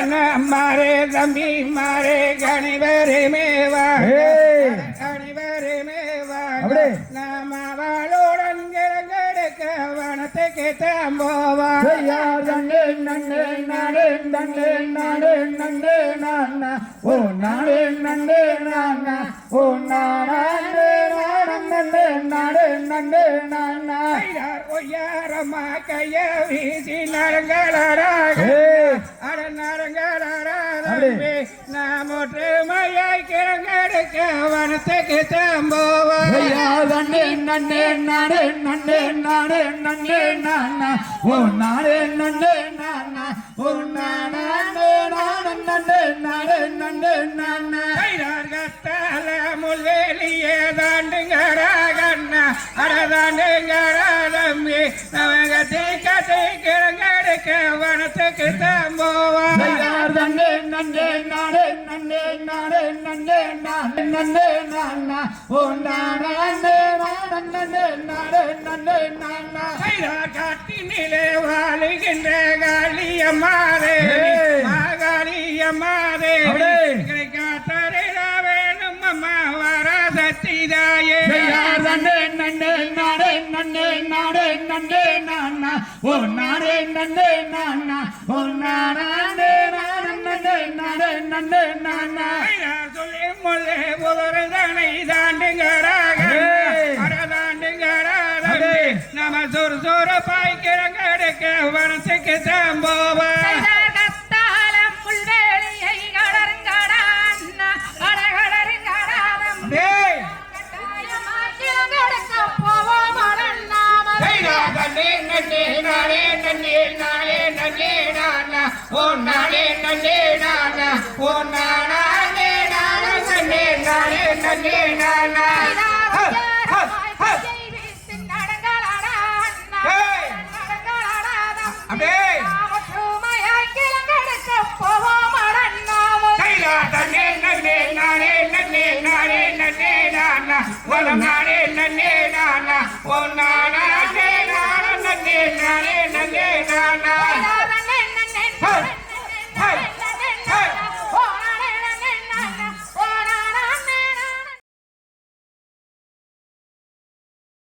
மாறே தம்பி மாறே கணிவரே மேவா கணிவரே மேவா நாம அவளுடன் கிழங்கெடுக்க வனத்துக்கு தாம்போவா நண்டே நண்டே நாடே நண்டே நாடே நண்டே நானா ஓ நாடே நண்டே நானா ஓ நாடே நண்டே நாடே நண்டே நானா ஒய்யாரம்மா கைய வீசி நரங்களாராக அட நரங்களாராகவே நாம் ஒற்றுமையாய் கிழங்கெடுக்க வனத்துக்கு தாம்போவா நண்டே நண்டே நாடே நண்டே நாடே நண்டே நானா ஓ நாடே நண்டே நானா ஓ நாடே நண்டே நாடே நண்டே நானா கத்தால முல்வேலியே தாண்டுங்கராகண்ணா அடதாண்டுங்கராதம்பி நமகத்தை கதை கிழங்கெடுக்க வனத்துக்கு தாம்போவா நண்டே நண்டே நாடே நண்டே நாடே நண்டே நாடே நண்டே நானா ஓ நாடே நண்டே நாடே நண்டே நானா காட்டினிலே வாழுகின்ற காளியம்மாதே மாகாளியம்மாதே காத்தரிடா வேணும் அம்மா வரதத்திதாயே நண்டே நண்டே நாடே நண்டே நாடே நண்டே நானா ஓ நாடே நண்டே நானா ஓ நாடே நண்டே நாடே நண்டே நானா சொல்லி முல்லை புதர்தனை தாண்டுங்கராக அடதாண்டுங்கராதே நம்ம சொறு சொறு பாய்க்கிறங்கெடுக்க வனத்துக்கு தாம்போவா ஓ நானே நன்னே நானா ஓ நானே நன்னே நானே நன்னே நானா நானே நன்னே நானா ஓ நானே நன்னே நானே நன்னே நானா